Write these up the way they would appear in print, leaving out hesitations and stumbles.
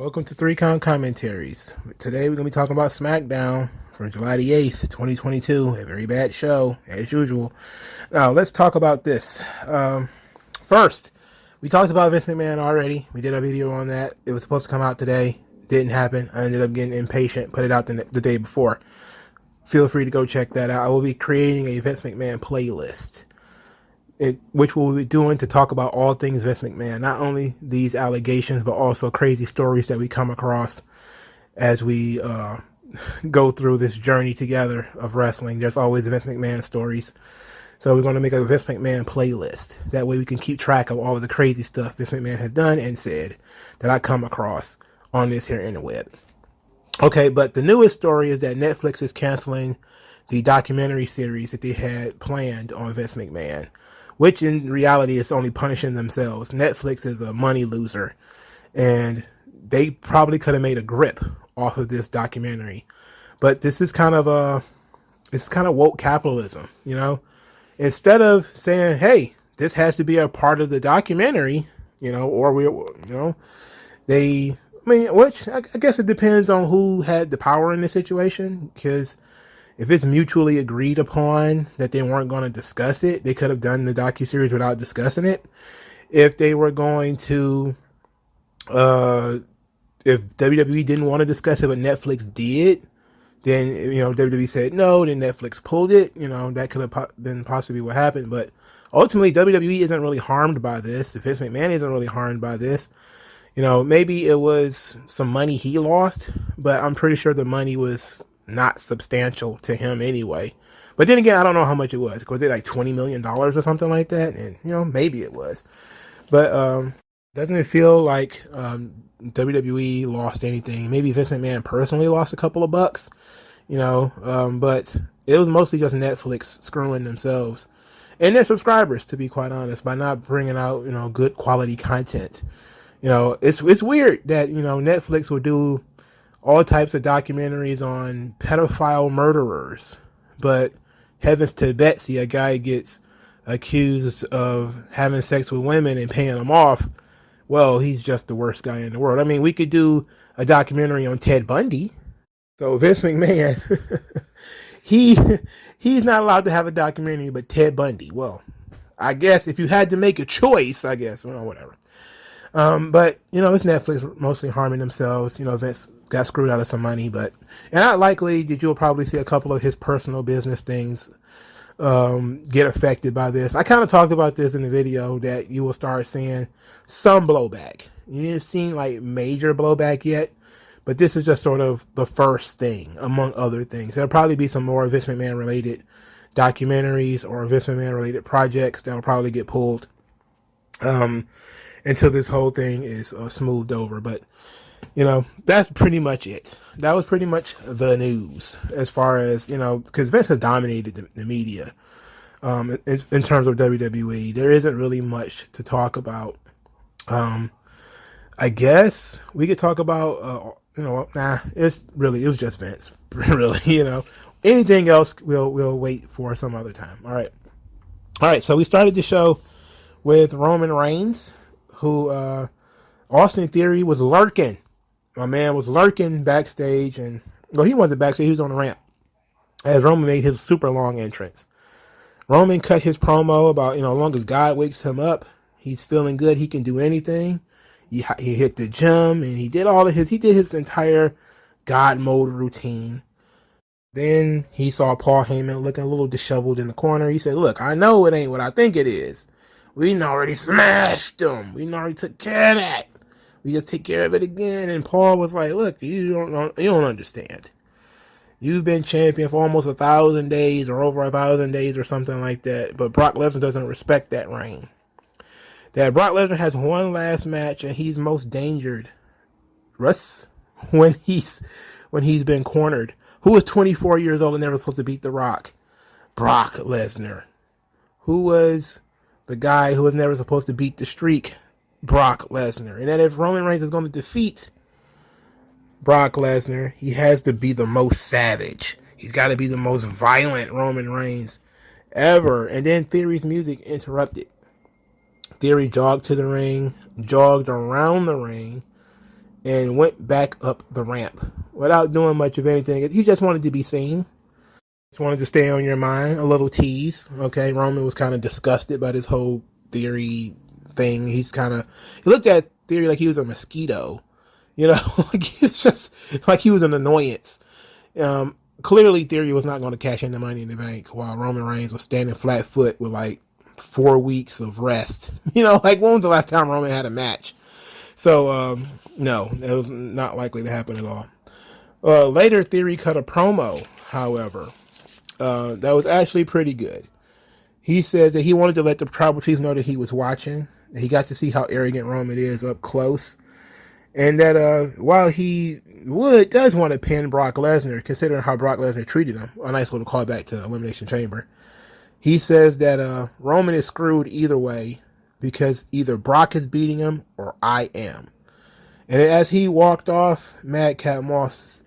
Welcome to 3 Count Commentaries. Today we're going to be talking about Smackdown for July the 8th, 2022. A very bad show, as usual. Now, let's talk about this. First, we talked about Vince McMahon already. We did a video on that. It was supposed to come out today. Didn't happen. I ended up getting impatient. Put it out the day before. Feel free to go check that out. I will be creating a Vince McMahon playlist, which we'll be doing to talk about all things Vince McMahon. Not only these allegations, but also crazy stories that we come across as we go through this journey together of wrestling. There's always Vince McMahon stories. So we're going to make a Vince McMahon playlist. That way we can keep track of all of the crazy stuff Vince McMahon has done and said that I come across on this here interweb. Okay, but the newest story is that Netflix is canceling the documentary series that they had planned on Vince McMahon, which in reality is only punishing themselves. Netflix is a money loser, and they probably could have made a grip off of this documentary. But this is kind of woke capitalism, you know? Instead of saying, hey, this has to be a part of the documentary, you know, or which I guess it depends on who had the power in the situation, because if it's mutually agreed upon that they weren't going to discuss it, they could have done the docuseries without discussing it. If they were going to, if WWE didn't want to discuss it, but Netflix did, then, you know, WWE said no, then Netflix pulled it. You know, that could have been possibly what happened. But ultimately, WWE isn't really harmed by this. Vince McMahon isn't really harmed by this. You know, maybe it was some money he lost, but I'm pretty sure the money was not substantial to him anyway. But then again, I don't know how much it was. Was it like $20 million or something like that? And, you know, maybe it was. But doesn't it feel like WWE lost anything? Maybe Vince McMahon personally lost a couple of bucks, you know, but it was mostly just Netflix screwing themselves and their subscribers, to be quite honest, by not bringing out, you know, good quality content. You know, it's weird that, you know, Netflix will do all types of documentaries on pedophile murderers, but heavens to Betsy, a guy gets accused of having sex with women and paying them off. Well, he's just the worst guy in the world. I mean, we could do a documentary on Ted Bundy. So Vince McMahon, he's not allowed to have a documentary, but Ted Bundy. Well, I guess if you had to make a choice, I guess, well, whatever. But, you know, it's Netflix mostly harming themselves. You know, Vince got screwed out of some money, but, and not likely that you'll probably see a couple of his personal business things get affected by this. I kind of talked about this in the video, that you will start seeing some blowback. You didn't see like major blowback yet, but this is just sort of the first thing among other things. There'll probably be some more Vince McMahon related documentaries or Vince McMahon related projects that will probably get pulled until this whole thing is smoothed over. But, you know, that's pretty much it. That was pretty much the news as far as, you know, because Vince has dominated the media in terms of WWE. There isn't really much to talk about. I guess we could talk about, you know, it was just Vince, really, you know. Anything else, we'll wait for some other time. All right. So we started the show with Roman Reigns, who Austin Theory was lurking. My man was lurking backstage, and well, he wasn't backstage, he was on the ramp as Roman made his super long entrance. Roman cut his promo about, you know, as long as God wakes him up, he's feeling good, he can do anything. He hit the gym, and he did his entire God mode routine. Then he saw Paul Heyman looking a little disheveled in the corner. He said, look, I know it ain't what I think it is. We already smashed them. We already took care of that. We just take care of it again. And Paul was like, look, you don't understand. You've been champion for almost 1,000 days or over 1,000 days or something like that. But Brock Lesnar doesn't respect that reign. That Brock Lesnar has one last match and he's most dangered. Russ, when he's been cornered. Who was 24 years old and never supposed to beat The Rock? Brock Lesnar. Who was the guy who was never supposed to beat the streak? Brock Lesnar. And that if Roman Reigns is going to defeat Brock Lesnar, he has to be the most savage. He's got to be the most violent Roman Reigns ever. And then Theory's music interrupted. Theory jogged to the ring, jogged around the ring, and went back up the ramp without doing much of anything. He just wanted to be seen. Just wanted to stay on your mind. A little tease. Okay, Roman was kind of disgusted by this whole Theory thing. He looked at Theory like he was a mosquito. Like he was just like he was an annoyance. Clearly Theory was not going to cash in the Money in the Bank while Roman Reigns was standing flat foot with like 4 weeks of rest. Like when was the last time Roman had a match? So, no, it was not likely to happen at all. Later, Theory cut a promo, however, that was actually pretty good. He says that he wanted to let the tribal chiefs know that he was watching. That he got to see how arrogant Roman is up close. And that while he does want to pin Brock Lesnar, considering how Brock Lesnar treated him, a nice little callback to Elimination Chamber, he says that Roman is screwed either way because either Brock is beating him or I am. And as he walked off, Madcap Moss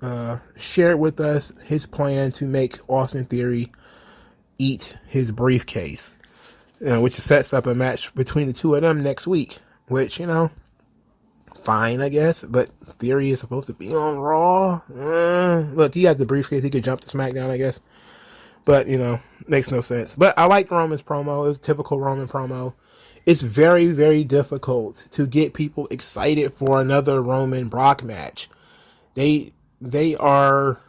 shared with us his plan to make Austin Theory eat his briefcase, which sets up a match between the two of them next week, which, fine, I guess, but Theory is supposed to be on Raw. Look, he has the briefcase, he could jump to SmackDown, I guess, but, makes no sense. But I liked Roman's promo. It was a typical Roman promo. It's very, very difficult to get people excited for another Roman Brock match. They are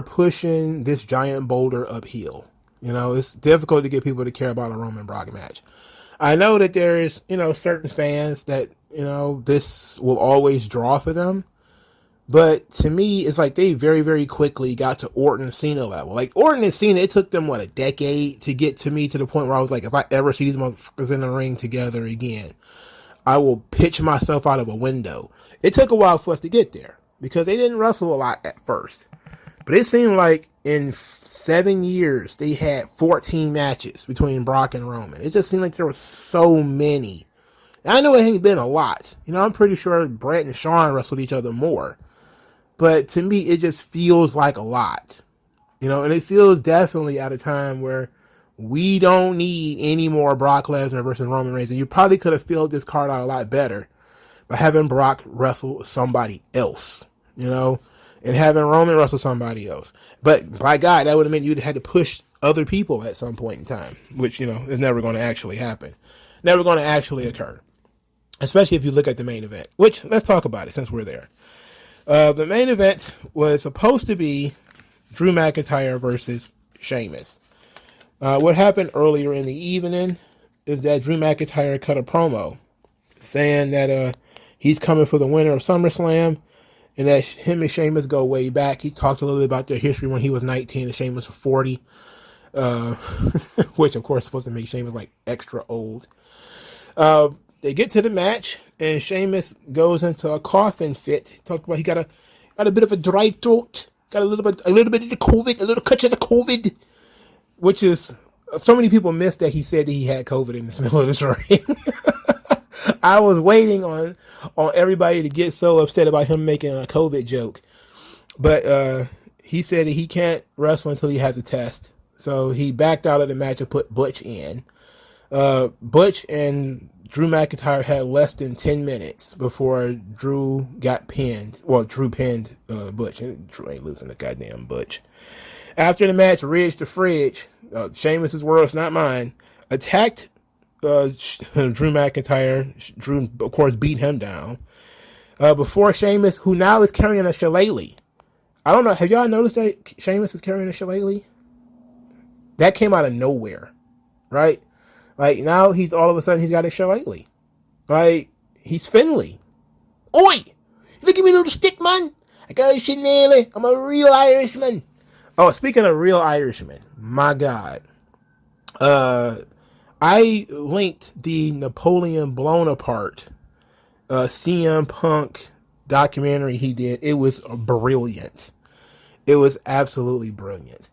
pushing this giant boulder uphill. It's difficult to get people to care about a Roman Brock match. I know that there's, certain fans that, this will always draw for them. But to me, it's like they very, very quickly got to Orton Cena level. Like Orton and Cena, it took them, a decade to get to me to the point where I was like, if I ever see these motherfuckers in the ring together again, I will pitch myself out of a window. It took a while for us to get there because they didn't wrestle a lot at first. But it seemed like in 7 years, they had 14 matches between Brock and Roman. It just seemed like there were so many. And I know it ain't been a lot. I'm pretty sure Brett and Shawn wrestled each other more. But to me, it just feels like a lot, and it feels definitely at a time where we don't need any more Brock Lesnar versus Roman Reigns. And you probably could have filled this card out a lot better by having Brock wrestle somebody else, and having Roman wrestle somebody else. But by God, that would have meant you'd had to push other people at some point in time, which, is never going to actually happen. Never going to actually occur. Especially if you look at the main event, which let's talk about it since we're there. The main event was supposed to be Drew McIntyre versus Sheamus. What happened earlier in the evening is that Drew McIntyre cut a promo saying that he's coming for the winner of SummerSlam and that him and Sheamus go way back. He talked a little bit about their history when he was 19 and Sheamus was 40, which of course is supposed to make Sheamus like extra old. They get to the match, and Sheamus goes into a coughing fit. He talked about he got a bit of a dry throat, got a little bit of the COVID, a little touch of the COVID, which is so many people missed that he said that he had COVID in the middle of this ring. I was waiting on everybody to get so upset about him making a COVID joke, but he said that he can't wrestle until he has a test, so he backed out of the match and put Butch in. Butch and Drew McIntyre had less than 10 minutes before Drew got pinned. Well, Drew pinned Butch. And Drew ain't losing the goddamn Butch. After the match, Ridge the Fridge, Sheamus' words, not mine, attacked Drew McIntyre. Drew, of course, beat him down. Before Sheamus, who now is carrying a shillelagh. I don't know. Have y'all noticed that Sheamus is carrying a shillelagh? That came out of nowhere, right? Like, now he's all of a sudden, he's got a shillelagh. Like, he's Finley. Oi! You give me a little stick, man? I got a shillelagh. I'm a real Irishman. Oh, speaking of real Irishmen, my God. I linked the Napoleon Blown Apart CM Punk documentary he did. It was brilliant. It was absolutely brilliant.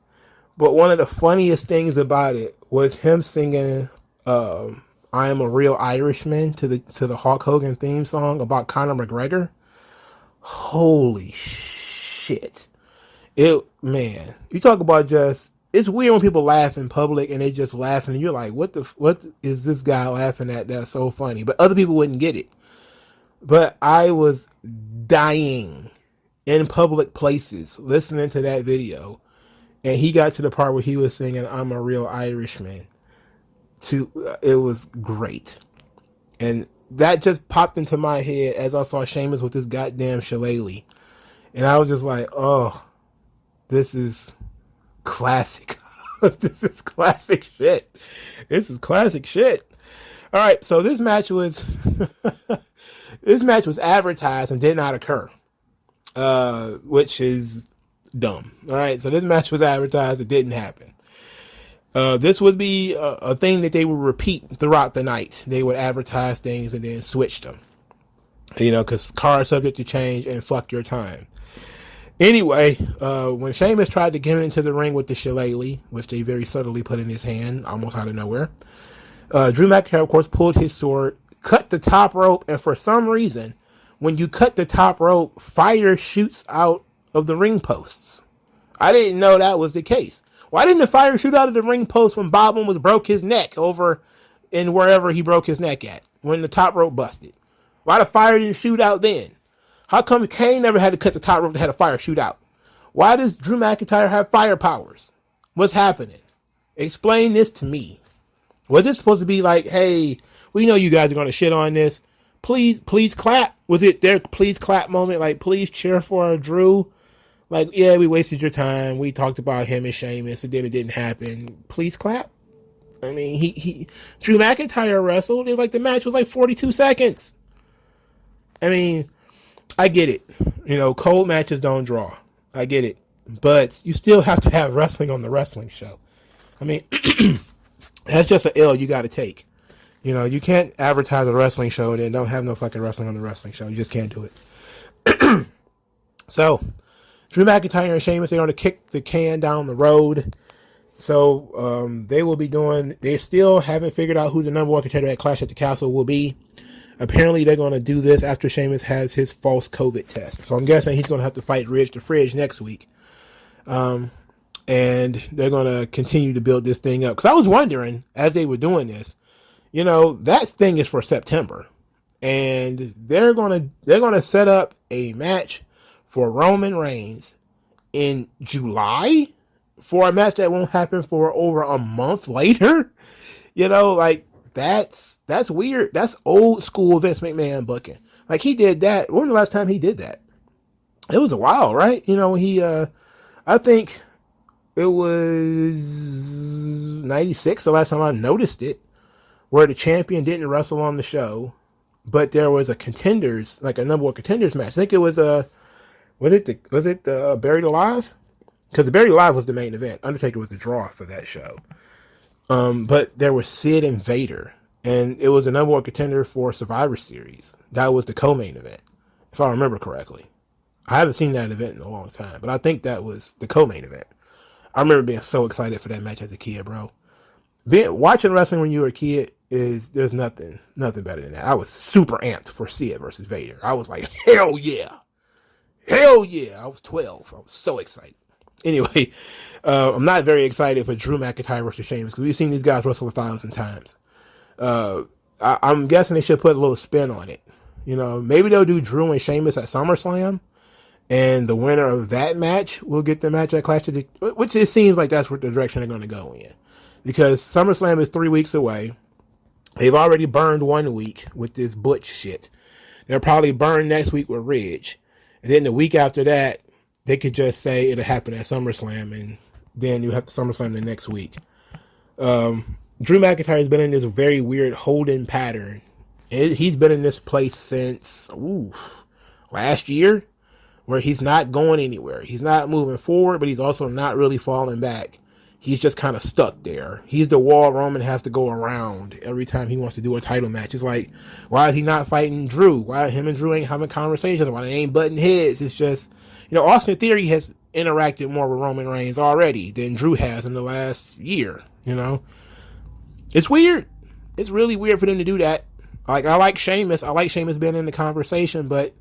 But one of the funniest things about it was him singing I Am a Real Irishman to the Hulk Hogan theme song about Conor McGregor. Holy shit. Man, you talk about just, it's weird when people laugh in public and they just laughing and you're like, what is this guy laughing at that's so funny? But other people wouldn't get it. But I was dying in public places listening to that video. And he got to the part where he was singing, "I'm a real Irishman." It was great. And that just popped into my head as I saw Sheamus with this goddamn shillelagh. And I was just like, oh, this is classic. This is classic shit. This is classic shit. All right, so this match was advertised and did not occur, which is dumb. All right, so this match was advertised, it didn't happen. This would be a thing that they would repeat throughout the night. They would advertise things and then switch them, because cards subject to change and fuck your time. Anyway, when Sheamus tried to get into the ring with the shillelagh, which they very subtly put in his hand, almost out of nowhere, Drew McIntyre, of course, pulled his sword, cut the top rope, and for some reason, when you cut the top rope, fire shoots out of the ring posts. I didn't know that was the case. Why didn't the fire shoot out of the ring post when Bob Owens broke his neck over in wherever he broke his neck at, when the top rope busted? Why the fire didn't shoot out then? How come Kane never had to cut the top rope to have a fire shoot out? Why does Drew McIntyre have fire powers? What's happening? Explain this to me. Was it supposed to be like, hey, we know you guys are going to shit on this. Please clap. Was it their please clap moment? Like, please cheer for Drew. Like, yeah, we wasted your time. We talked about him and Sheamus, and then it didn't happen. Please clap. I mean, he Drew McIntyre wrestled. It was like the match was like 42 seconds. I mean, I get it. Cold matches don't draw. I get it. But you still have to have wrestling on the wrestling show. I mean, that's just an L you got to take. You can't advertise a wrestling show and then don't have no fucking wrestling on the wrestling show. You just can't do it. So, Drew McIntyre and Sheamus, they're going to kick the can down the road. So, they still haven't figured out who the number one contender at Clash at the Castle will be. Apparently, they're going to do this after Sheamus has his false COVID test. So, I'm guessing he's going to have to fight Ridge the Fridge next week. And they're going to continue to build this thing up. Because I was wondering, as they were doing this, that thing is for September. And they're going to set up a match for Roman Reigns in July for a match that won't happen for over a month later. That's weird. That's old school Vince McMahon booking. Like, he did that. When was the last time he did that? It was a while, right? I think it was 96, the last time I noticed it, where the champion didn't wrestle on the show, but there was a contenders, like a number one contenders match. I think it was was it the Buried Alive? Because the Buried Alive was the main event. Undertaker was the draw for that show. But there was Sid and Vader, and it was a number one contender for Survivor Series. That was the co-main event, if I remember correctly. I haven't seen that event in a long time, but I think that was the co-main event. I remember being so excited for that match as a kid, bro. Watching wrestling when you were a kid there's nothing better than that. I was super amped for Sid versus Vader. I was like, hell yeah. Hell yeah. I was 12. I was so excited. Anyway, I'm not very excited for Drew McIntyre versus Sheamus because we've seen these guys wrestle 1,000 times. I'm guessing they should put a little spin on it. Maybe they'll do Drew and Sheamus at SummerSlam, and the winner of that match will get the match at Clash of the... Which it seems like that's what the direction they're going to go in. Because SummerSlam is 3 weeks away. They've already burned 1 week with this Butch shit. They'll probably burn next week with Ridge. And then the week after that, they could just say it'll happen at SummerSlam, and then you have SummerSlam the next week. Drew McIntyre has been in this very weird holding pattern. He's been in this place since last year, where he's not going anywhere. He's not moving forward, but he's also not really falling back. He's just kind of stuck there. He's the wall Roman has to go around every time he wants to do a title match. It's like, why is he not fighting Drew? Why him and Drew ain't having conversations? Why they ain't butting heads? It's just, Austin Theory has interacted more with Roman Reigns already than Drew has in the last year. It's weird. It's really weird for them to do that. Like, I like Sheamus. I like Sheamus being in the conversation, but,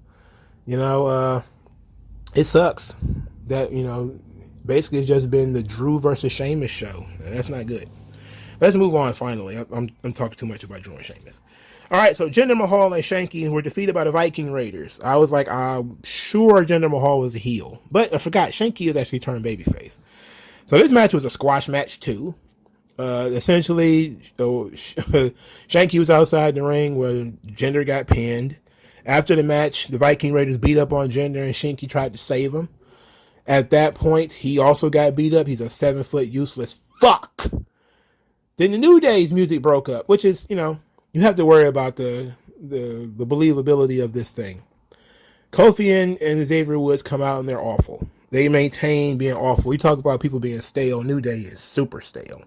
it sucks that, basically it's just been the Drew versus Sheamus show. That's not good. Let's move on finally. I'm talking too much about Drew and Sheamus. All right, so Jinder Mahal and Shanky were defeated by the Viking Raiders. I was like, I'm sure Jinder Mahal was a heel, but I forgot Shanky is actually turned babyface. So this match was a squash match too. Essentially, Shanky was outside the ring where Jinder got pinned. After the match, the Viking Raiders beat up on Jinder and Shanky tried to save him. At that point, he also got beat up. He's a 7-foot useless fuck. Then the New Day's music broke up, which is, you have to worry about the believability of this thing. Kofi and Xavier Woods come out and they're awful. They maintain being awful. We talk about people being stale. New Day is super stale.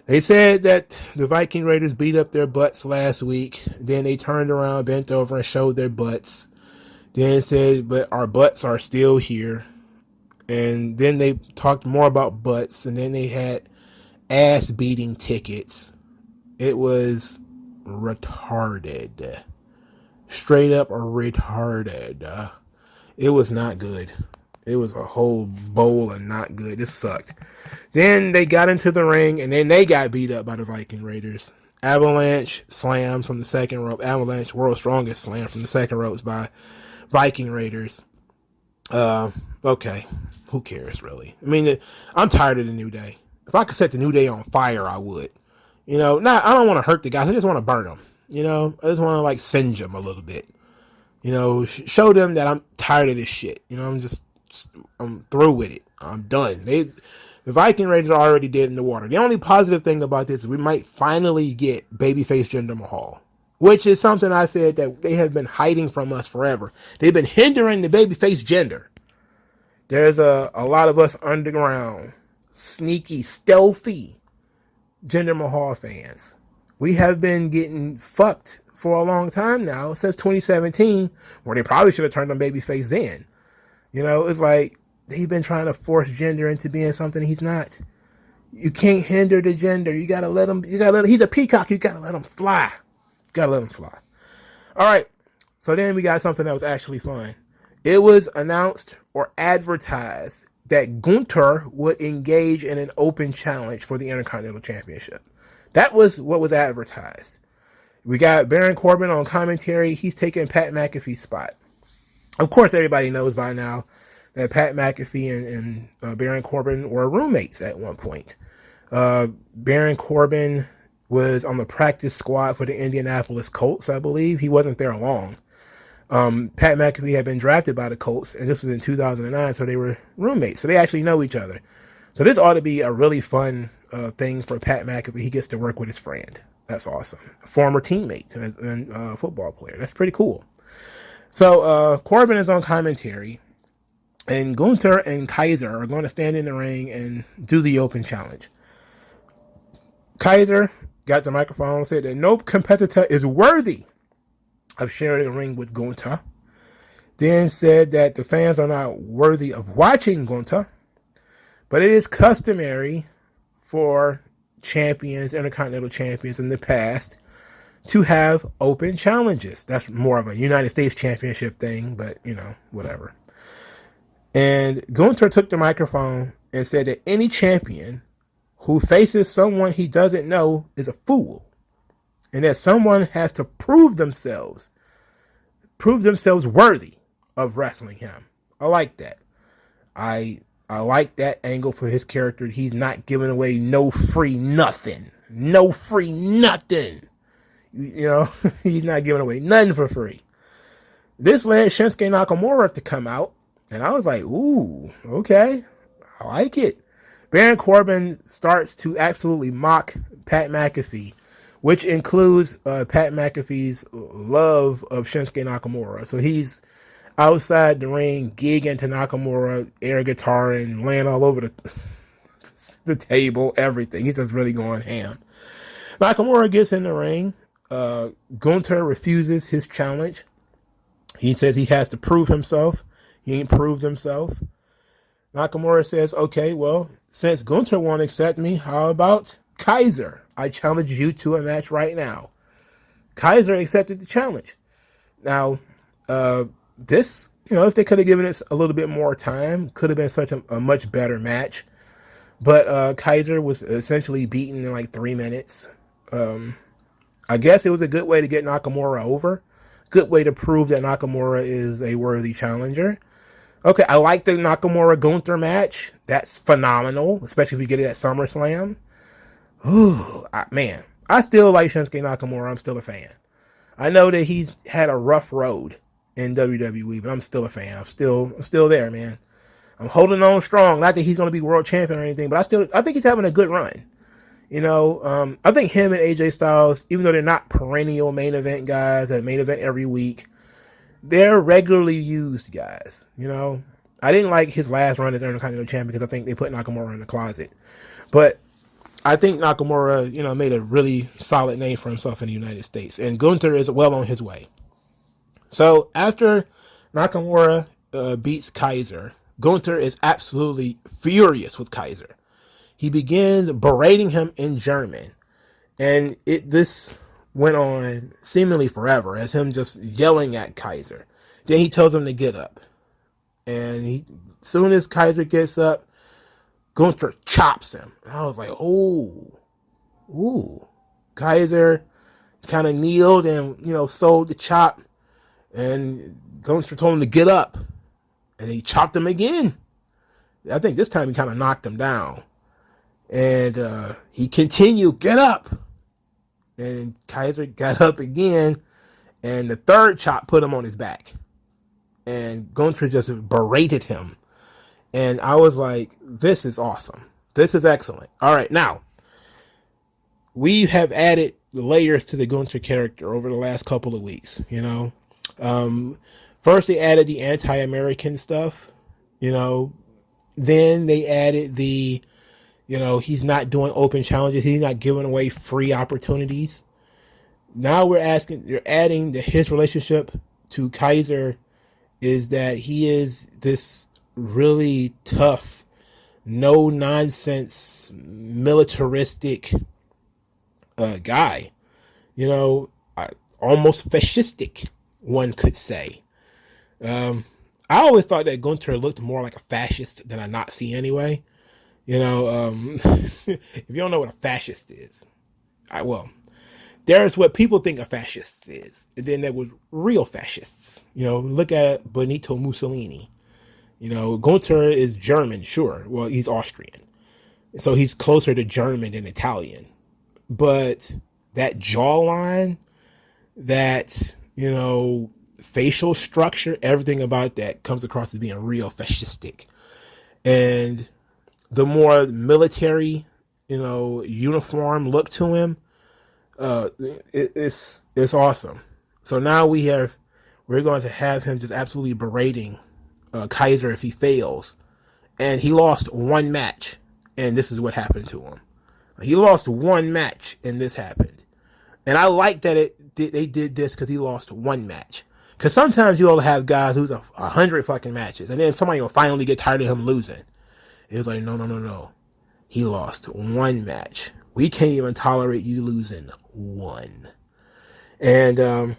They said that the Viking Raiders beat up their butts last week. Then they turned around, bent over, and showed their butts. Then said, but our butts are still here. And then they talked more about butts. And then they had ass-beating tickets. It was retarded. Straight up retarded. It was not good. It was a whole bowl of not good. It sucked. Then they got into the ring, and then they got beat up by the Viking Raiders. Avalanche slam from the second rope. Avalanche, world's strongest slam from the second ropes by Viking Raiders. Okay. Who cares, really? I mean, I'm tired of the New Day. If I could set the New Day on fire, I would. I don't want to hurt the guys. I just want to burn them. I just want to, singe them a little bit. Show them that I'm tired of this shit. I'm through with it. I'm done. The Viking Raiders are already dead in the water. The only positive thing about this is we might finally get babyface Jinder Mahal, which is something I said that they have been hiding from us forever. They've been hindering the babyface Jinder. There's a lot of us underground, sneaky, stealthy Jinder Mahal fans. We have been getting fucked for a long time now, since 2017, where they probably should have turned on babyface then. It's like they've been trying to force Jinder into being something he's not. You can't hinder the Jinder. You gotta let him. He's a peacock. You gotta let him fly. All right. So then we got something that was actually fun. It was announced or advertised that Gunther would engage in an open challenge for the Intercontinental Championship. That was what was advertised. We got Baron Corbin on commentary. He's taking Pat McAfee's spot. Of course, everybody knows by now that Pat McAfee and Baron Corbin were roommates at one point. Baron Corbin was on the practice squad for the Indianapolis Colts, I believe. He wasn't there long. Pat McAfee had been drafted by the Colts, and this was in 2009, so they were roommates. So they actually know each other. So this ought to be a really fun thing for Pat McAfee. He gets to work with his friend. That's awesome. A former teammate and football player. That's pretty cool. So Corbin is on commentary, and Gunther and Kaiser are going to stand in the ring and do the open challenge. Kaiser got the microphone and said that no competitor is worthy of sharing a ring with Gunther. Then said that the fans are not worthy of watching Gunther, but it is customary for champions, Intercontinental champions in the past, to have open challenges. That's more of a United States Championship thing, but, whatever. And Gunther took the microphone and said that any champion who faces someone he doesn't know is a fool. And that someone has to prove themselves worthy of wrestling him. I like that. I like that angle for his character. He's not giving away no free nothing. No free nothing. He's not giving away nothing for free. This led Shinsuke Nakamura to come out, and I was like, ooh, okay. I like it. Baron Corbin starts to absolutely mock Pat McAfee, which includes Pat McAfee's love of Shinsuke Nakamura. So he's outside the ring, gigging to Nakamura, air guitar, and laying all over the table, everything. He's just really going ham. Nakamura gets in the ring. Gunther refuses his challenge. He says he has to prove himself. He ain't proved himself. Nakamura says, okay, well, since Gunther won't accept me, how about Kaiser? I challenge you to a match right now. Kaiser accepted the challenge. Now, this, if they could have given it a little bit more time, could have been such a much better match. But Kaiser was essentially beaten in like 3 minutes. I guess it was a good way to get Nakamura over. Good way to prove that Nakamura is a worthy challenger. Okay, I like the Nakamura Gunther match. That's phenomenal, especially if we get it at SummerSlam. Ooh, man, I still like Shinsuke Nakamura. I'm still a fan. I know that he's had a rough road in WWE, but I'm still a fan. I'm still there, man. I'm holding on strong. Not that he's going to be world champion or anything, but I think he's having a good run. I think him and AJ Styles, even though they're not perennial main event guys that main event every week, they're regularly used guys. I didn't like his last run as Intercontinental Champion because I think they put Nakamura in the closet. But I think Nakamura, made a really solid name for himself in the United States. And Gunther is well on his way. So after Nakamura beats Kaiser, Gunther is absolutely furious with Kaiser. He begins berating him in German. And this went on seemingly forever as him just yelling at Kaiser. Then he tells him to get up. And as soon as Kaiser gets up, Gunther chops him. And I was like, ooh. Kaiser kind of kneeled and, sold the chop. And Gunther told him to get up. And he chopped him again. I think this time he kind of knocked him down. And he continued, get up. And Kaiser got up again. And the third chop put him on his back. And Gunther just berated him. And I was like, this is awesome. This is excellent. All right, now, we have added the layers to the Gunther character over the last couple of weeks, First, they added the anti-American stuff, Then they added the, he's not doing open challenges. He's not giving away free opportunities. Now you're adding that his relationship to Kaiser is that he is this really tough, no nonsense, militaristic guy, almost fascistic, one could say. I always thought that Gunther looked more like a fascist than a Nazi anyway. If you don't know what a fascist is, there's what people think a fascist is. And then there was real fascists. Look at Benito Mussolini. Gunther is German, sure. Well, he's Austrian. So he's closer to German than Italian. But that jawline, that, facial structure, everything about that comes across as being real fascistic. And the more military, uniform look to him, it's awesome. So now we're going to have him just absolutely berating Kaiser if he fails. And he lost one match, and this is what happened to him. He lost one match, and this happened. And I like that they did this because he lost one match. Because sometimes you'll have guys who's 100 fucking matches, and then somebody will finally get tired of him losing. It was like, no. He lost one match. We can't even tolerate you losing one. And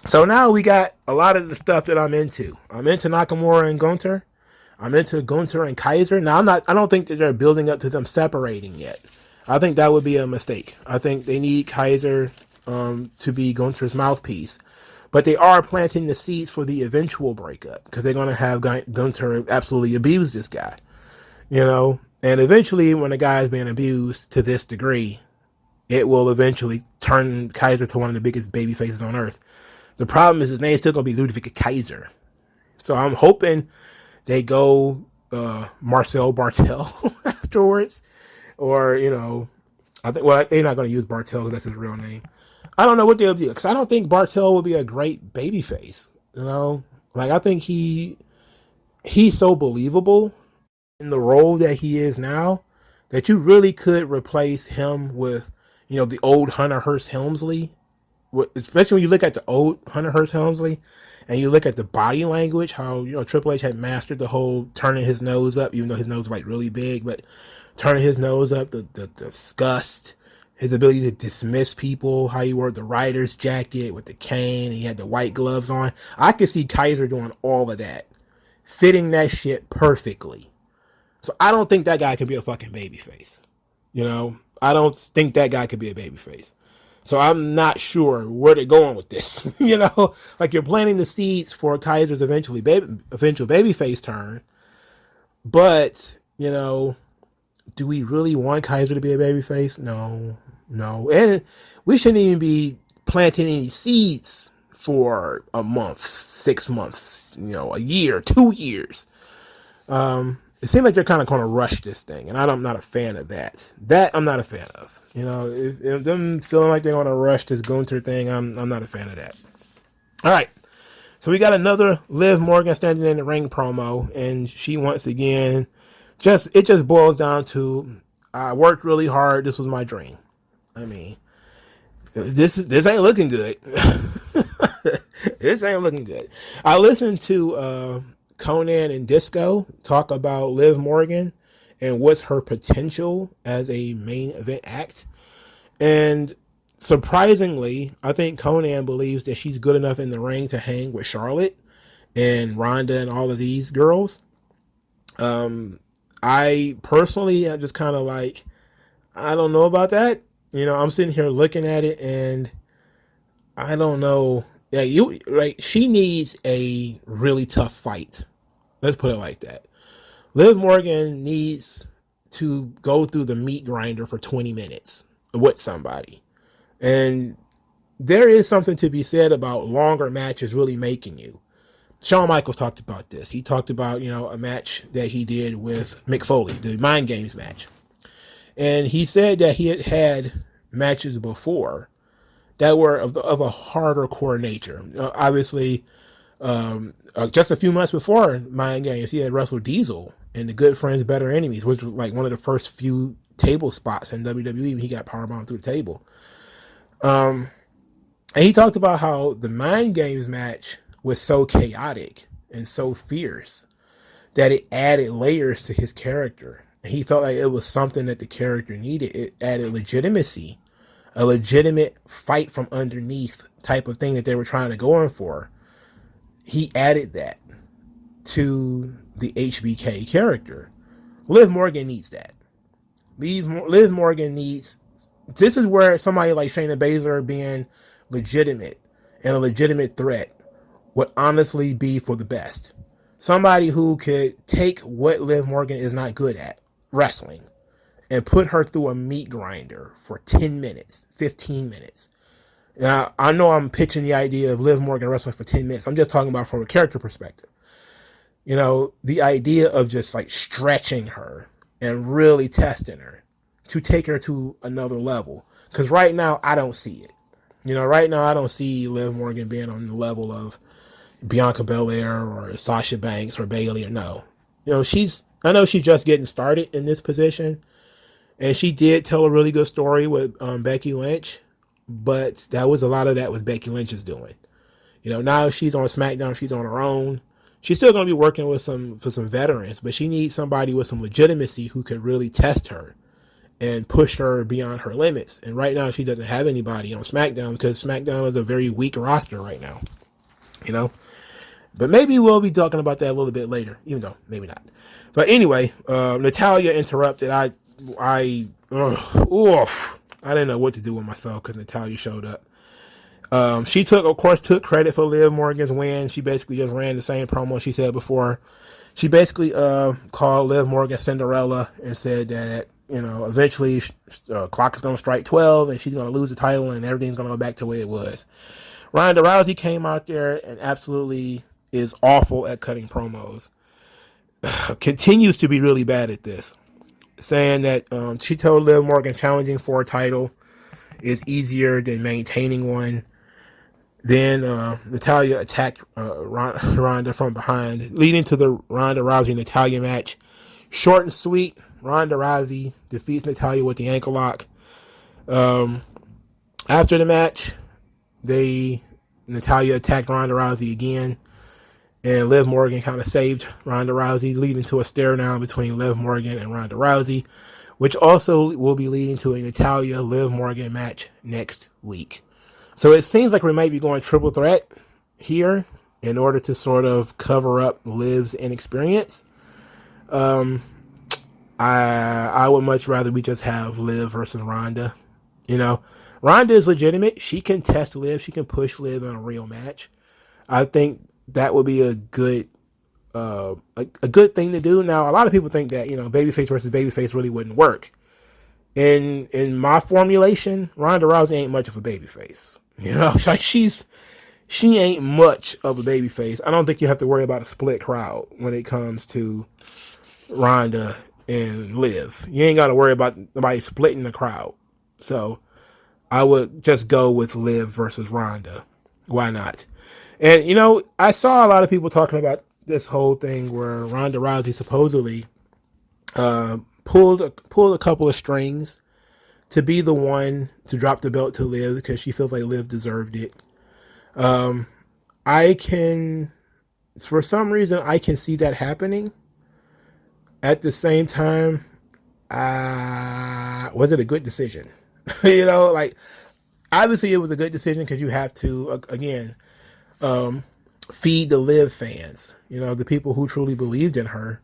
so now we got a lot of the stuff that I'm into. I'm into Nakamura and Gunther. I'm into Gunther and Kaiser. Now I don't think that they're building up to them separating yet. I think that would be a mistake. I think they need Kaiser to be Gunther's mouthpiece. But they are planting the seeds for the eventual breakup because they're going to have Gunther absolutely abuse this guy. And eventually when a guy is being abused to this degree, it will eventually turn Kaiser to one of the biggest baby faces on earth. The problem is his name's still going to be Ludwig Kaiser. So I'm hoping they go Marcel Bartel afterwards. Or, I think, they're not going to use Bartel because that's his real name. I don't know what they'll do because I don't think Bartel will be a great babyface. I think he's so believable in the role that he is now that you really could replace him with, the old Hunter Hearst Helmsley. Especially when you look at the old Hunter Hearst Helmsley and you look at the body language, how, Triple H had mastered the whole turning his nose up, even though his nose was really big, but turning his nose up, the disgust, his ability to dismiss people, how he wore the rider's jacket with the cane, and he had the white gloves on. I could see Kaiser doing all of that, fitting that shit perfectly. So I don't think that guy could be a fucking babyface. I don't think that guy could be a babyface. So I'm not sure where they're going with this. Like you're planting the seeds for Kaiser's eventual babyface turn, but do we really want Kaiser to be a babyface? No, and we shouldn't even be planting any seeds for a month, 6 months, a year, 2 years. It seems like they're kind of going to rush this thing, and I'm not a fan of that. That I'm not a fan of. If them feeling like they're going to rush this Gunther thing, I'm not a fan of that. All right, so we got another Liv Morgan standing in the ring promo, and she once again it just boils down to, I worked really hard. This was my dream. I mean, this ain't looking good. This ain't looking good. I listened to Conan and Disco talk about Liv Morgan and what's her potential as a main event act. And surprisingly, I think Conan believes that she's good enough in the ring to hang with Charlotte and Ronda and all of these girls. I personally am just kind of like, I don't know about that. I'm sitting here looking at it and I don't know. Yeah, she needs a really tough fight. Let's put it like that. Liv Morgan needs to go through the meat grinder for 20 minutes with somebody. And there is something to be said about longer matches really making you. Shawn Michaels talked about this. He talked about, a match that he did with Mick Foley, the Mind Games match. And he said that he had matches before that were of a harder core nature. Obviously, just a few months before Mind Games, he had wrestled Diesel in the Good Friends, Better Enemies, which was like one of the first few table spots in WWE. He got powerbombed through the table. And he talked about how the Mind Games match was so chaotic and so fierce that it added layers to his character. And he felt like it was something that the character needed. It added legitimacy, a legitimate fight from underneath type of thing that they were trying to go in for. He added that to the HBK character. Liv Morgan needs that. Liv Morgan needs... This is where somebody like Shayna Baszler being legitimate and a legitimate threat would honestly be for the best. Somebody who could take what Liv Morgan is not good at, wrestling, and put her through a meat grinder for 10 minutes, 15 minutes. Now, I know I'm pitching the idea of Liv Morgan wrestling for 10 minutes. I'm just talking about from a character perspective. The idea of just like stretching her and really testing her to take her to another level. Because right now, I don't see it. Right now, I don't see Liv Morgan being on the level of Bianca Belair or Sasha Banks or Bayley or no. I know she's just getting started in this position. And she did tell a really good story with Becky Lynch. But a lot of that was Becky Lynch's doing. Now she's on SmackDown. She's on her own. She's still going to be working with some veterans. But she needs somebody with some legitimacy who could really test her and push her beyond her limits. And right now she doesn't have anybody on SmackDown because SmackDown is a very weak roster right now. But maybe we'll be talking about that a little bit later, even though maybe not. But anyway, Natalya interrupted. I didn't know what to do with myself because Natalya showed up. She took credit for Liv Morgan's win. She basically just ran the same promo she said before. She basically called Liv Morgan Cinderella and said that eventually clock is going to strike 12 and she's going to lose the title and everything's going to go back to the way it was. Ronda Rousey came out there and absolutely is awful at cutting promos. Continues to be really bad at this. Saying that she told Liv Morgan challenging for a title is easier than maintaining one. Then Natalya attacked Ronda from behind, leading to the Ronda Rousey-Natalya match. Short and sweet. Ronda Rousey defeats Natalya with the ankle lock. After the match, Natalya attacked Ronda Rousey again, and Liv Morgan kind of saved Ronda Rousey, leading to a stare down between Liv Morgan and Ronda Rousey, which also will be leading to a Natalya-Liv Morgan match next week. So it seems like we might be going triple threat here in order to sort of cover up Liv's inexperience. I would much rather we just have Liv versus Ronda. Ronda is legitimate. She can test Liv. She can push Liv in a real match. I think that would be a good good thing to do. Now, a lot of people think that, babyface versus babyface really wouldn't work. In my formulation, Ronda Rousey ain't much of a babyface. Like she ain't much of a babyface. I don't think you have to worry about a split crowd when it comes to Ronda and Liv. You ain't got to worry about nobody splitting the crowd. So I would just go with Liv versus Ronda. Why not? And, I saw a lot of people talking about this whole thing where Ronda Rousey supposedly pulled a couple of strings to be the one to drop the belt to Liv because she feels like Liv deserved it. For some reason, I can see that happening. At the same time, was it a good decision? Like, obviously it was a good decision because you have to, again, feed the Liv fans, the people who truly believed in her.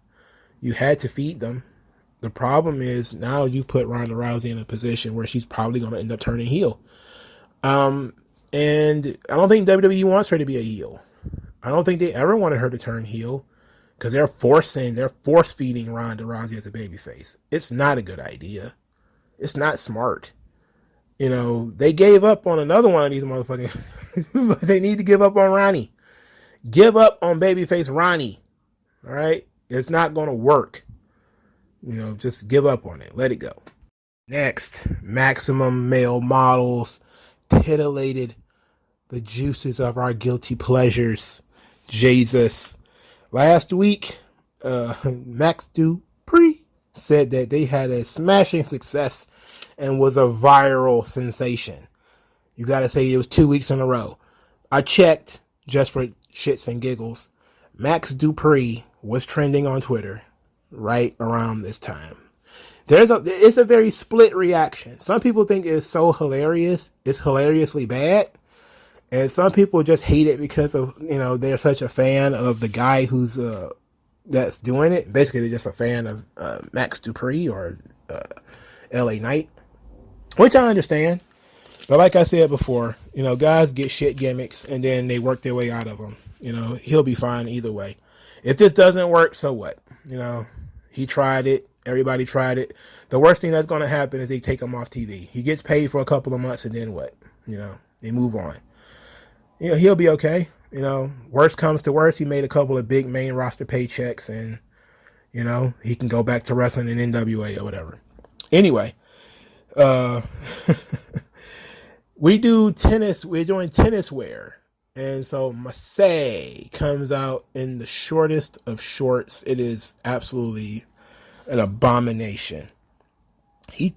You had to feed them. The problem is now you put Ronda Rousey in a position where she's probably going to end up turning heel. And I don't think WWE wants her to be a heel. I don't think they ever wanted her to turn heel because they're force feeding Ronda Rousey as a babyface. It's not a good idea. It's not smart. They gave up on another one of these motherfuckers, but they need to give up on Ronnie. Give up on babyface Ronnie. All right? It's not going to work. Just give up on it. Let it go. Next, Maximum Male Models titillated the juices of our guilty pleasures. Jesus. Last week, Max Dupree said that they had a smashing success and was a viral sensation. You got to say it was 2 weeks in a row. I checked just for shits and giggles. Max Dupree was trending on Twitter right around this time. It's a very split reaction. Some people think it's so hilarious. It's hilariously bad. And some people just hate it because of, they're such a fan of the guy who's, that's doing it. Basically, they're just a fan of Max Dupree or LA Knight, which I understand. But like I said before, guys get shit gimmicks and then they work their way out of them. He'll be fine either way. If this doesn't work, so what? He tried it. Everybody tried it. The worst thing that's going to happen is they take him off TV. He gets paid for a couple of months and then what? They move on. He'll be okay. Worst comes to worst, he made a couple of big main roster paychecks and, he can go back to wrestling in NWA or whatever. Anyway, we're doing tennis wear. And so Masay comes out in the shortest of shorts. It is absolutely an abomination. He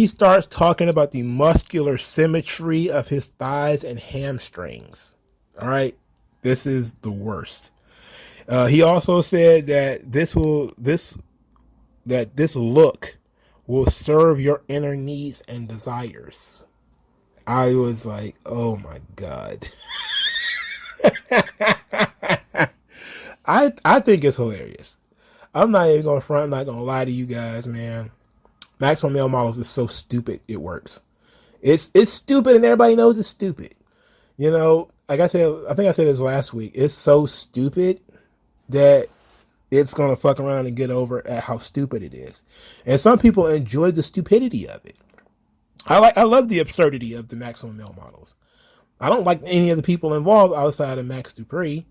starts talking about the muscular symmetry of his thighs and hamstrings. All right. This is the worst. He also said that this look will serve your inner needs and desires. I was like, oh my God. I think it's hilarious. I'm not even going to front. I'm not going to lie to you guys, man. Maximum Male Models is so stupid, it works. It's stupid and everybody knows it's stupid. Like I said, I think I said this last week. It's so stupid that it's going to fuck around and get over at how stupid it is. And some people enjoy the stupidity of it. I love the absurdity of the Maximum Male Models. I don't like any of the people involved outside of Max Dupree.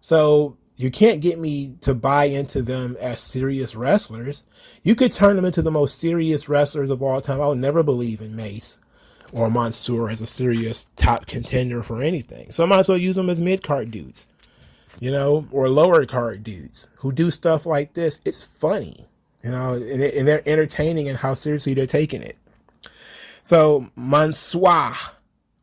So you can't get me to buy into them as serious wrestlers. You could turn them into the most serious wrestlers of all time. I would never believe in Mace or Mansoor as a serious top contender for anything. So I might as well use them as mid-card dudes, or lower card dudes who do stuff like this. It's funny, and they're entertaining in how seriously they're taking it. So Mansoor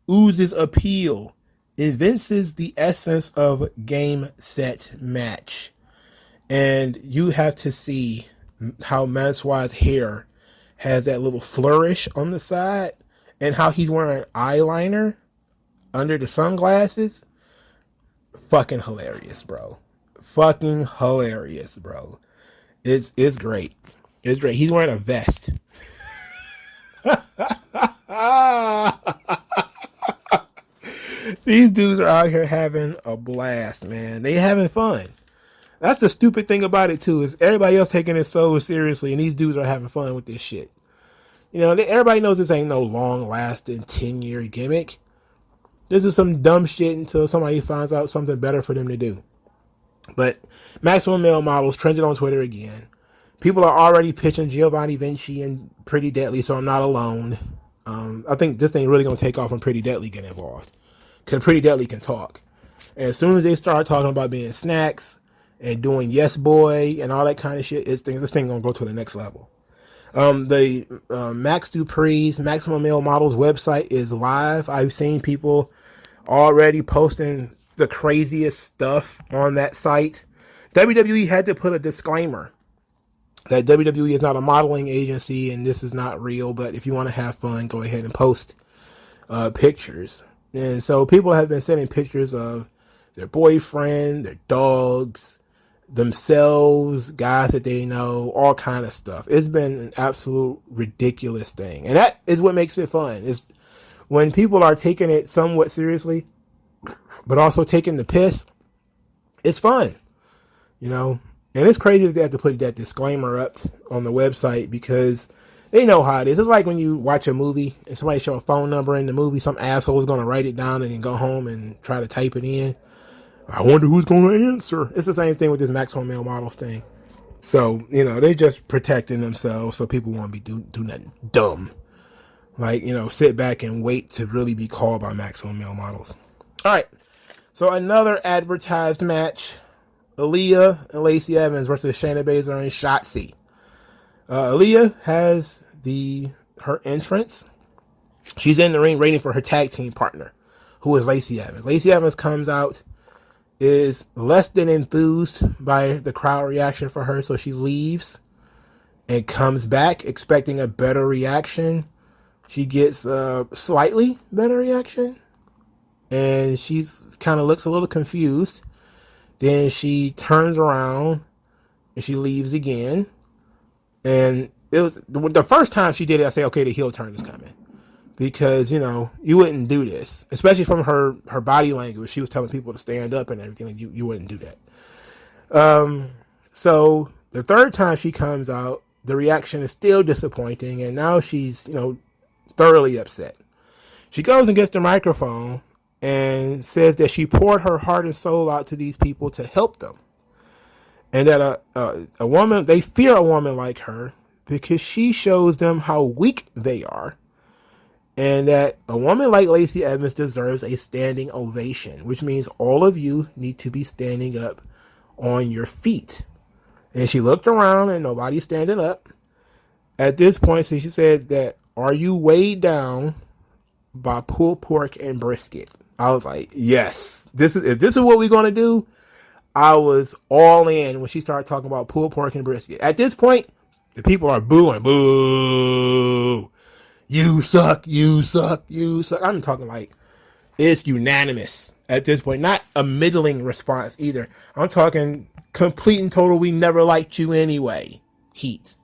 oozes appeal, evinces the essence of game, set, match. And you have to see how Mansoor's hair has that little flourish on the side and how he's wearing eyeliner under the sunglasses. Fucking hilarious, bro. Fucking hilarious, bro. It's great. It's great. He's wearing a vest. These dudes are out here having a blast, man. They having fun. That's the stupid thing about it too, is everybody else taking it so seriously, and these dudes are having fun with this shit. You know, everybody knows this ain't no long-lasting 10-year gimmick. This is some dumb shit until somebody finds out something better for them to do. But Maximum Male Models trended on Twitter again. People are already pitching Giovanni Vinci and Pretty Deadly, so I'm not alone. I think this thing really going to take off when Pretty Deadly get involved. Because Pretty Deadly can talk. And as soon as they start talking about being snacks and doing Yes Boy and all that kind of shit, this thing going to go to the next level. The Max Dupree's Maximum Male Models website is live. I've seen people already posting the craziest stuff on that site. WWE had to put a disclaimer that WWE is not a modeling agency and this is not real, but if you want to have fun, go ahead and post pictures. And so people have been sending pictures of their boyfriend, their dogs, themselves, guys that they know, all kind of stuff. It's been an absolute ridiculous thing. And that is what makes it fun. Is when people are taking it somewhat seriously, but also taking the piss, it's fun, you know. And it's crazy that they have to put that disclaimer up on the website because they know how it is. It's like when you watch a movie and somebody show a phone number in the movie, some asshole is going to write it down and then go home and try to type it in. I wonder who's going to answer. It's the same thing with this Maximum Male Models thing. So, you know, they just protecting themselves so people won't be do nothing dumb. Like, you know, sit back and wait to really be called by Maximum Male Models. All right. So another advertised match. Aaliyah and Lacey Evans versus Shayna Baszler and Shotzi. Aaliyah has her entrance. She's in the ring waiting for her tag team partner, who is Lacey Evans. Lacey Evans comes out, is less than enthused by the crowd reaction for her, so she leaves and comes back expecting a better reaction. She gets a slightly better reaction, and she's kind of looks a little confused. Then she turns around and she leaves again. And it was the first time she did it, I say, okay, the heel turn is coming. Because, you know, you wouldn't do this. Especially from her body language. She was telling people to stand up and everything. Like you wouldn't do that. So the third time she comes out, the reaction is still disappointing. And now she's, you know, thoroughly upset. She goes and gets the microphone and says that she poured her heart and soul out to these people to help them. And that a woman, they fear a woman like her because she shows them how weak they are. And that a woman like Lacey Evans deserves a standing ovation, which means all of you need to be standing up on your feet. And she looked around and nobody's standing up. At this point, so she said that, are you weighed down by pulled pork and brisket? I was like, yes, if this is what we're going to do, I was all in when she started talking about pulled pork and brisket. At this point, the people are booing. Boo. You suck. You suck. You suck. I'm talking like it's unanimous at this point. Not a middling response either. I'm talking complete and total. We never liked you anyway. Heat.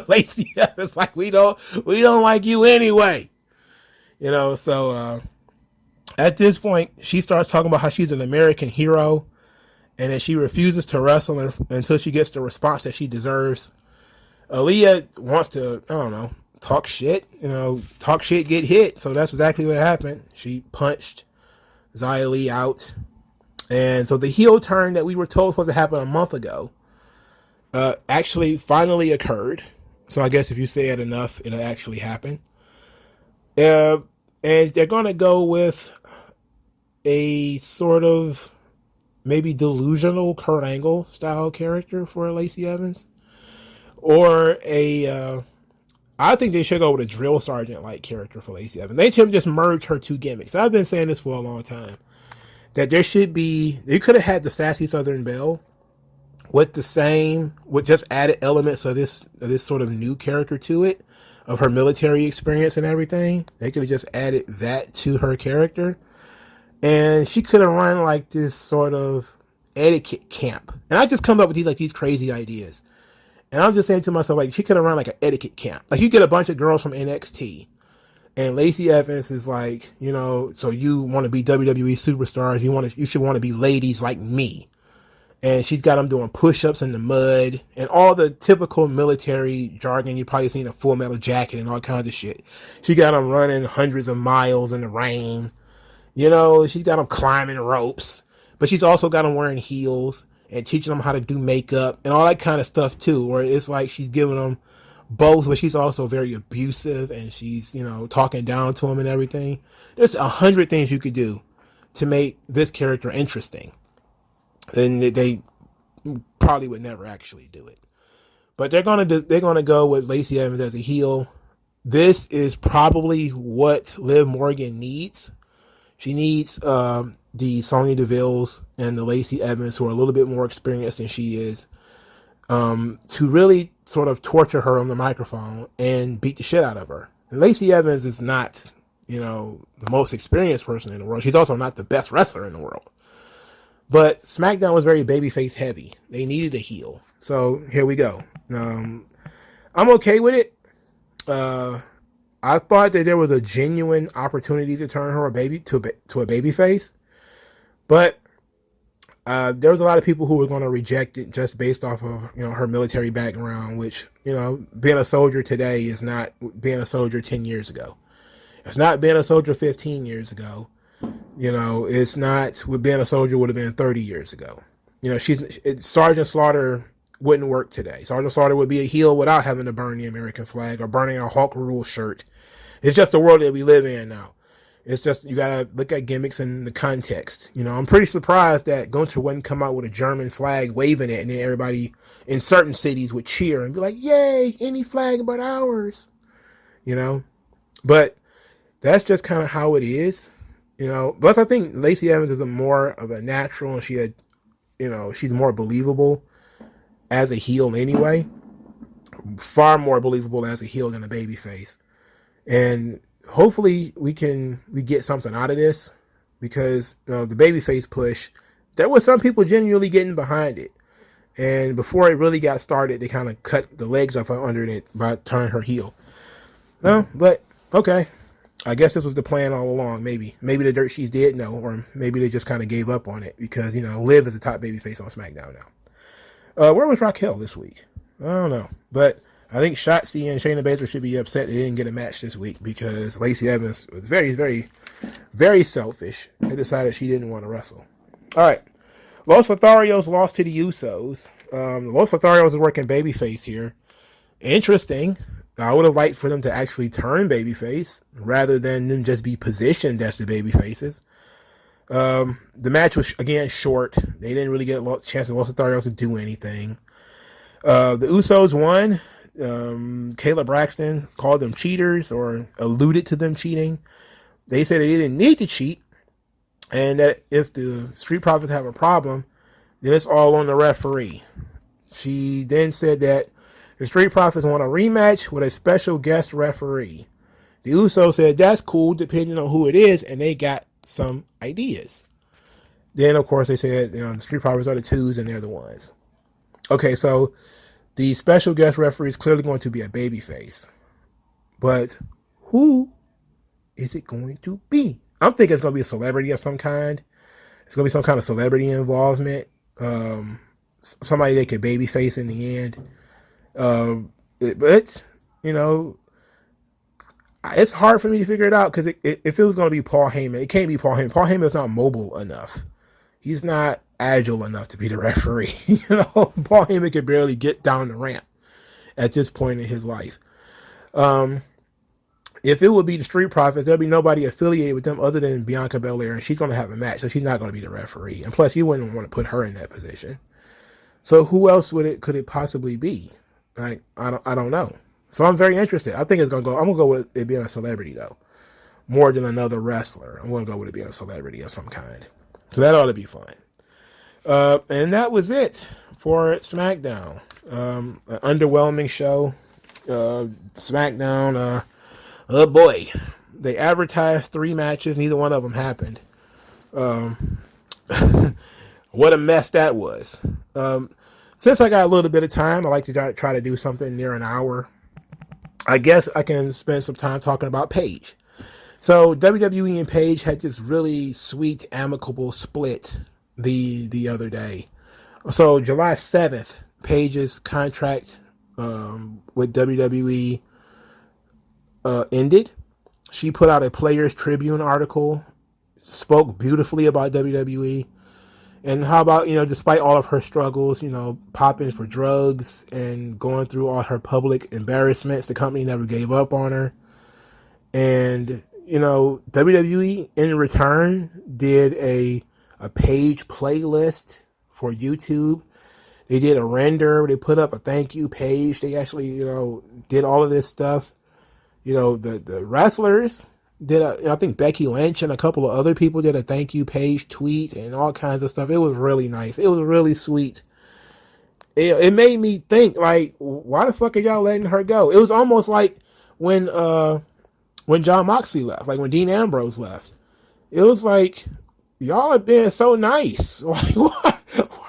Lacey is like, we don't like you anyway. You know, so at this point, she starts talking about how she's an American hero and that she refuses to wrestle until she gets the response that she deserves. Aaliyah wants to, I don't know, talk shit, get hit. So that's exactly what happened. She punched Xia Li out. And so the heel turn that we were told was supposed to happen a month ago actually finally occurred. So I guess if you say it enough, it'll actually happen. And they're going to go with a sort of maybe delusional Kurt Angle style character for Lacey Evans. Or I think they should go with a drill sergeant like character for Lacey Evans. They should just merge her two gimmicks. I've been saying this for a long time. That they could have had the Sassy Southern Belle with just added elements of this sort of new character to it, of her military experience and everything. They could have just added that to her character. And she could have run like this sort of etiquette camp. And I just come up with these crazy ideas. And I'm just saying to myself, like, she could have run like an etiquette camp. Like, you get a bunch of girls from NXT And Lacey Evans is like, so you want to be WWE superstars. You should want to be ladies like me. And she's got them doing push-ups in the mud and all the typical military jargon you probably seen in a Full Metal Jacket and all kinds of shit. She got them running hundreds of miles in the rain. She's got them climbing ropes. But she's also got them wearing heels and teaching them how to do makeup and all that kind of stuff too. Where it's like she's giving them both, but she's also very abusive and she's, talking down to them and everything. There's 100 things you could do to make this character interesting. And they probably would never actually do it. But they're gonna go with Lacey Evans as a heel. This is probably what Liv Morgan needs. She needs the Sonya Deville's and the Lacey Evans, who are a little bit more experienced than she is, to really sort of torture her on the microphone and beat the shit out of her. And Lacey Evans is not, the most experienced person in the world. She's also not the best wrestler in the world. But SmackDown was very babyface heavy. They needed a heel. So here we go. I'm okay with it. I thought that there was a genuine opportunity to turn her to a babyface. But there was a lot of people who were going to reject it just based off of, her military background, which, being a soldier today is not being a soldier 10 years ago. It's not being a soldier 15 years ago. It's not what being a soldier would have been 30 years ago. Sergeant Slaughter wouldn't work today. Sergeant Slaughter would be a heel without having to burn the American flag or burning a Hulk Rule shirt. It's just the world that we live in now. It's just, you gotta look at gimmicks in the context. I'm pretty surprised that Gunther wouldn't come out with a German flag waving it, and then everybody in certain cities would cheer and be like, yay, any flag but ours. But that's just kind of how it is. Plus I think Lacey Evans is more of a natural, and she's more believable as a heel anyway. Far more believable as a heel than a babyface. And hopefully we get something out of this, because the babyface push, there was some people genuinely getting behind it. And before it really got started, they kind of cut the legs off under it by turning her heel. No, but okay. I guess this was the plan all along. Maybe the Dirt Sheets did know, or maybe they just kind of gave up on it because, Liv is the top babyface on SmackDown now. Where was Raquel this week? I don't know. But I think Shotzi and Shayna Baszler should be upset they didn't get a match this week because Lacey Evans was very, very, very selfish and decided she didn't want to wrestle. All right. Los Lotharios lost to the Usos. Los Lotharios is working babyface here. Interesting. I would have liked for them to actually turn babyface rather than them just be positioned as the babyfaces. The match was, again, short. They didn't really get a chance for Los Lotharios to do anything. The Usos won. Kayla Braxton called them cheaters or alluded to them cheating. They said they didn't need to cheat, and that if the Street Profits have a problem, then it's all on the referee. She then said that the Street Profits want a rematch with a special guest referee. The Usos said that's cool depending on who it is, and they got some ideas. Then, of course, they said, the Street Profits are the twos and they're the ones. Okay, so the special guest referee is clearly going to be a babyface. But who is it going to be? I'm thinking it's going to be a celebrity of some kind. It's going to be some kind of celebrity involvement. Somebody that could babyface in the end. But, it's hard for me to figure it out because if it was going to be Paul Heyman, it can't be Paul Heyman. Paul Heyman is not mobile enough. He's not agile enough to be the referee. Paul Heyman could barely get down the ramp at this point in his life. If it would be the Street Profits, there'll be nobody affiliated with them other than Bianca Belair, and she's going to have a match, so she's not going to be the referee. And plus, you wouldn't want to put her in that position. So who else could it possibly be? Like, I don't know. So I'm very interested. I think it's going to go. I'm going to go with it being a celebrity though, more than another wrestler. I'm going to go with it being a celebrity of some kind. So that ought to be fun. And that was it for SmackDown. An underwhelming show. SmackDown. Oh boy, they advertised 3 matches. Neither one of them happened. What a mess that was. Since I got a little bit of time, I like to try to do something near an hour. I guess I can spend some time talking about Paige. So WWE and Paige had this really sweet, amicable split the other day. So July 7th, Paige's contract with WWE ended. She put out a Players Tribune article, spoke beautifully about WWE, and how about, despite all of her struggles, popping for drugs and going through all her public embarrassments, the company never gave up on her. And, WWE in return did a Paige playlist for YouTube. They did a render. They put up a thank you page. They actually, did all of this stuff. The wrestlers did I think Becky Lynch and a couple of other people did a thank you page tweet and all kinds of stuff. It was really nice. It was really sweet. It made me think, like, why the fuck are y'all letting her go? It was almost like when John Moxley left, like when Dean Ambrose left. It was like, y'all are being so nice. Like, why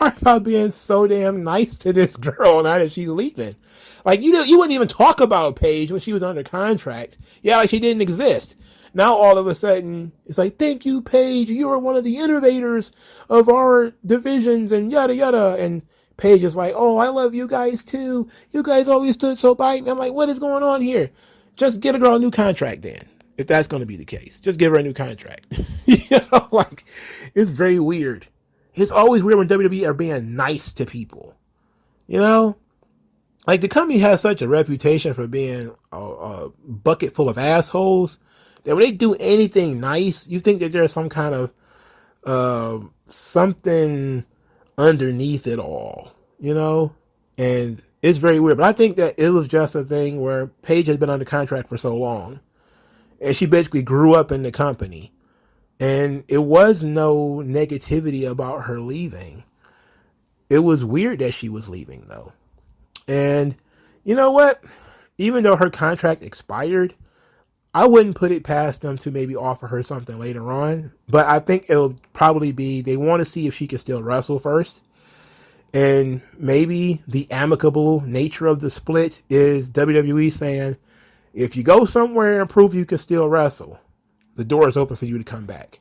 are y'all being so damn nice to this girl now that she's leaving? Like, you wouldn't even talk about Paige when she was under contract. Yeah, like she didn't exist. Now all of a sudden, it's like, thank you, Paige. You are one of the innovators of our divisions and yada yada. And Paige is like, oh, I love you guys too. You guys always stood so by me. I'm like, what is going on here? Just get a girl a new contract then. If that's going to be the case, just give her a new contract. Like, it's very weird. It's always weird when WWE are being nice to people. Like, the company has such a reputation for being a bucket full of assholes that when they do anything nice, you think that there's some kind of something underneath it all, And it's very weird. But I think that it was just a thing where Paige has been under contract for so long. And she basically grew up in the company. And it was no negativity about her leaving. It was weird that she was leaving, though. And you know what? Even though her contract expired, I wouldn't put it past them to maybe offer her something later on. But I think it'll probably be, they want to see if she can still wrestle first. And maybe the amicable nature of the split is WWE saying, if you go somewhere and prove you can still wrestle, the door is open for you to come back.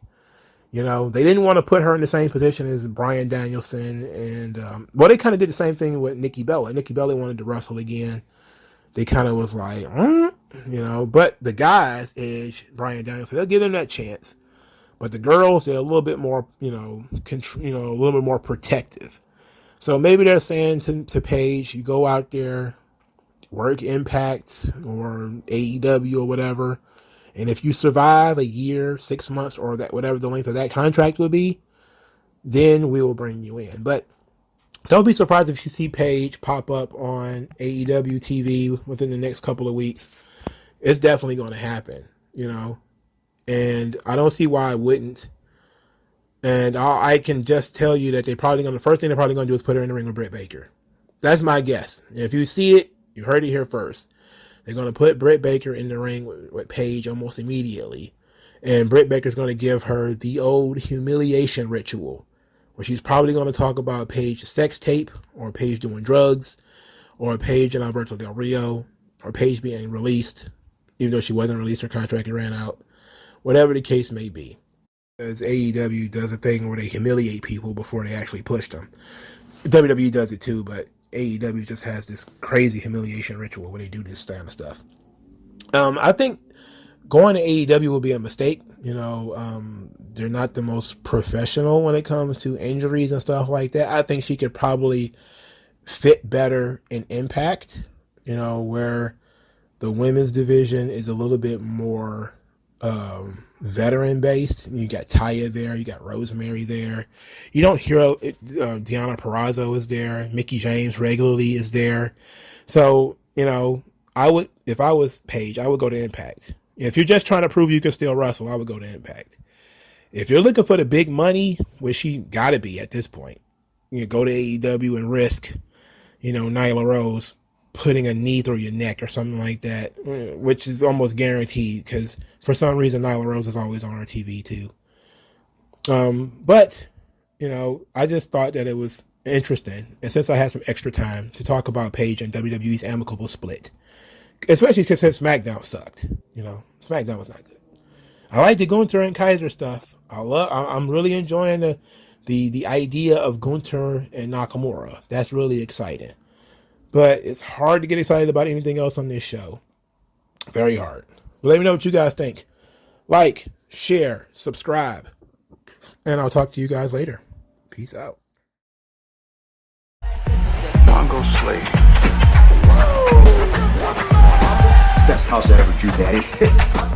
They didn't want to put her in the same position as Bryan Danielson. And, they kind of did the same thing with Nikki Bella. Nikki Bella wanted to wrestle again. They kind of was like, but the guys, Edge, Bryan Danielson, they'll give them that chance. But the girls, they're a little bit more, a little bit more protective. So maybe they're saying to Paige, you go out there, work Impact or AEW or whatever. And if you survive a year, 6 months, or that whatever the length of that contract will be, then we will bring you in. But don't be surprised if you see Paige pop up on AEW TV within the next couple of weeks. It's definitely going to happen, And I don't see why I wouldn't. And I can just tell you that the first thing they're probably going to do is put her in the ring with Britt Baker. That's my guess. If you see it, you heard it here first. They're going to put Britt Baker in the ring with Paige almost immediately. And Britt Baker's going to give her the old humiliation ritual, where she's probably going to talk about Paige's sex tape, or Paige doing drugs, or Paige and Alberto Del Rio, or Paige being released, even though she wasn't released, her contract ran out. Whatever the case may be. As AEW does a thing where they humiliate people before they actually push them. WWE does it too, but AEW just has this crazy humiliation ritual where they do this kind of stuff. I think going to AEW will be a mistake. They're not the most professional when it comes to injuries and stuff like that. I think she could probably fit better in Impact, where the women's division is a little bit more veteran based. You got Taya there, you got Rosemary there. You don't hear Deonna Purrazzo is there, Mickie James regularly is there. So if I was Paige, I would go to Impact. If you're just trying to prove you can still wrestle, I would go to Impact. If you're looking for the big money, which she got to be at this point, go to AEW and risk Nyla Rose putting a knee through your neck or something like that, which is almost guaranteed because for some reason Nyla Rose is always on our TV too. But I just thought that it was interesting, and since I had some extra time to talk about Paige and WWE's amicable split, especially because Smackdown sucked. SmackDown was not good. I like the Gunther and Kaiser stuff. I'm really enjoying the idea of Gunther and Nakamura. That's really exciting. But it's hard to get excited about anything else on this show. Very hard. But let me know what you guys think. Like, share, subscribe. And I'll talk to you guys later. Peace out. MongoSlade. Best house I ever drew, Daddy.